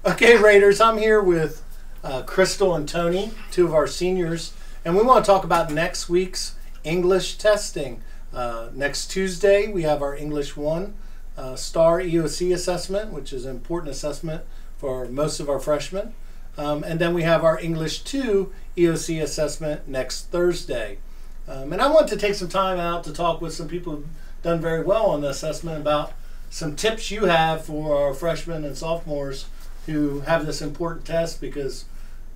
Okay, Raiders, I'm here with Crystal and Tony, two of our seniors, and we want to talk about next week's English testing. Next Tuesday, we have our English 1 STAAR EOC assessment, which is an important assessment for most of our freshmen. And then we have our English 2 EOC assessment next Thursday. And I want to take some time out to talk with some people who've done very well on the assessment about some tips you have for our freshmen and sophomores who have this important test, because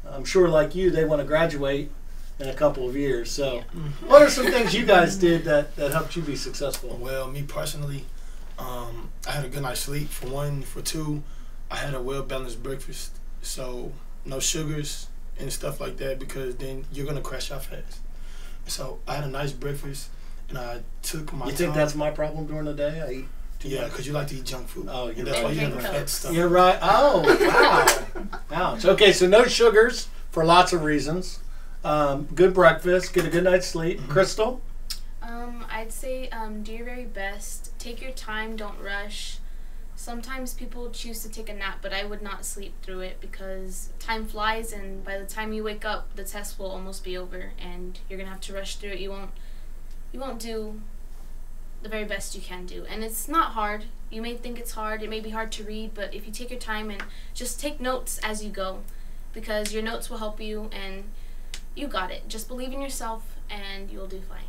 I'm sure, like you, they want to graduate in a couple of years. So what are some things you guys did that helped you be successful? Well, me personally, I had a good night's sleep, for one. For two, I had a well-balanced breakfast. So no sugars and stuff like that, because then you're going to crash out fast. So I had a nice breakfast, and I took my time. You think that's my problem during the day? I eat too much. Yeah, because you like to eat junk food. Oh, you're that's right. why you have the fat stuff. You're right. Oh, wow. Ouch. Okay, so no sugars for lots of reasons. Good breakfast, get a good night's sleep. Crystal? I'd say do your very best. Take your time, don't rush. Sometimes people choose to take a nap, but I would not sleep through it, because time flies, and by the time you wake up, the test will almost be over, and you're gonna have to rush through it. You won't do the very best you can do, and it's not hard. You may think it's hard. It may be hard to read, but if you take your time and just take notes as you go, because your notes will help you, and you got it. Just believe in yourself, and you'll do fine.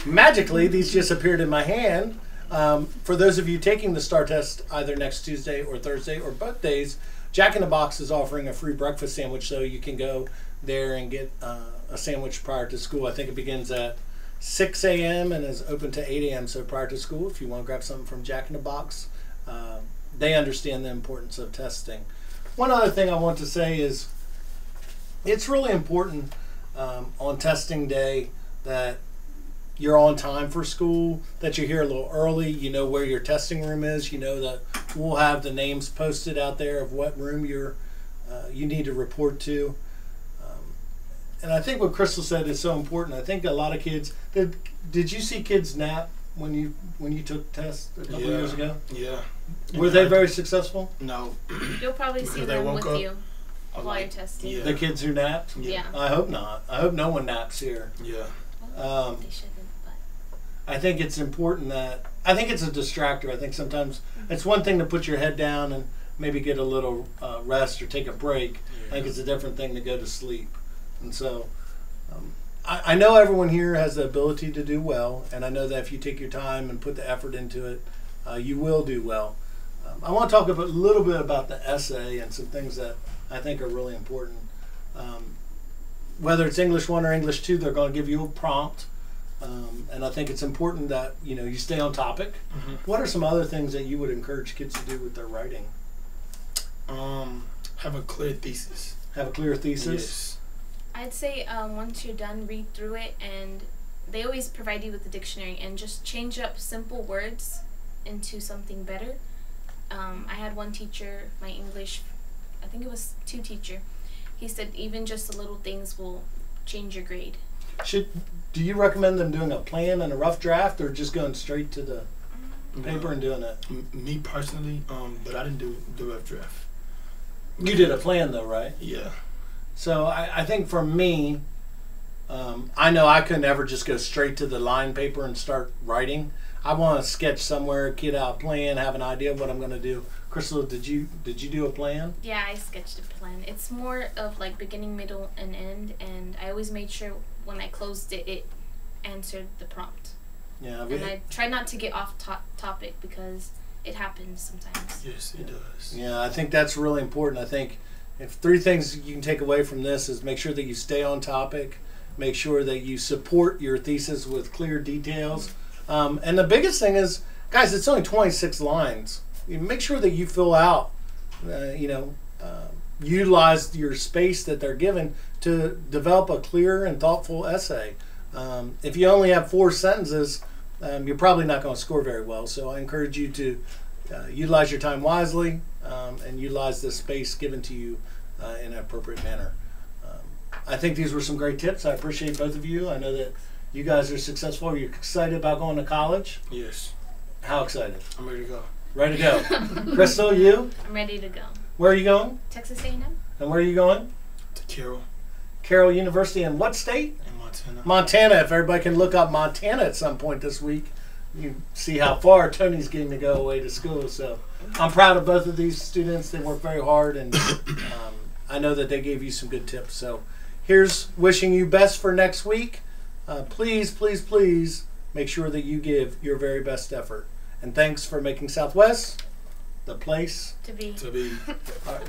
Magically, these just appeared in my hand. For those of you taking the STAAR test either next Tuesday or Thursday or both days, Jack in the Box is offering a free breakfast sandwich, so you can go there and get a sandwich prior to school. I think it begins at 6 a.m. and is open to 8 a.m. So prior to school, if you want to grab something from Jack in the Box, they understand the importance of testing. One other thing I want to say is it's really important on testing day that you're on time for school, that you're here a little early, you know where your testing room is, you know that we'll have the names posted out there of what room you need to report to. And I think what Crystal said is so important. I think a lot of kids, did you see kids nap when you took tests a couple years ago? Yeah. Were they very successful? No. You'll probably see them with you while you're testing. Yeah. The kids who napped? Yeah. I hope not. I hope no one naps here. Yeah. They shouldn't, but I think it's important that, I think it's a distractor. I think sometimes it's one thing to put your head down and maybe get a little rest or take a break. I think it's a different thing to go to sleep. And so I know everyone here has the ability to do well, and I know that if you take your time and put the effort into it, you will do well. I want to talk a little bit about the essay and some things that I think are really important. Whether it's English 1 or English 2, they're going to give you a prompt, and I think it's important that you stay on topic. What are some other things that you would encourage kids to do with their writing? Have a clear thesis. Have a clear thesis? Yes. I'd say once you're done, read through it, and they always provide you with the dictionary, and just change up simple words into something better. I had one teacher, my English, I think it was 2 teacher, he said even just the little things will change your grade. Do you recommend them doing a plan and a rough draft, or just going straight to the paper and doing it? Me personally, but I didn't do the rough draft. You did a plan though, right? Yeah. So I think for me, I know I could never just go straight to the line paper and start writing. I want to sketch somewhere, kid out a plan, have an idea of what I'm going to do. Crystal, did you do a plan? Yeah, I sketched a plan. It's more of like beginning, middle, and end, and I always made sure when I closed it, it answered the prompt. Yeah. And I try not to get off topic, because it happens sometimes. Yes, it does. Yeah, I think that's really important. I think if 3 things you can take away from this is make sure that you stay on topic, make sure that you support your thesis with clear details, and the biggest thing is, guys, it's only 26 lines. You make sure that you fill out, utilize your space that they're given to develop a clear and thoughtful essay. If you only have 4 sentences, you're probably not going to score very well. So I encourage you to utilize your time wisely and utilize the space given to you in an appropriate manner. I think these were some great tips. I appreciate both of you. I know that you guys are successful. Are you excited about going to college? Yes. How excited? I'm ready to go. Ready to go. Crystal, you? I'm ready to go. Where are you going? Texas A&M. And where are you going? To Carroll Carroll University in what state? in Montana. Montana. If everybody can look up Montana at some point this week, you see how far Tony's getting to go away to school. So I'm proud of both of these students. They work very hard, and I know that they gave you some good tips. So here's wishing you best for next week. Please, please, please make sure that you give your very best effort. And thanks for making Southwest the place To be. To be. All right.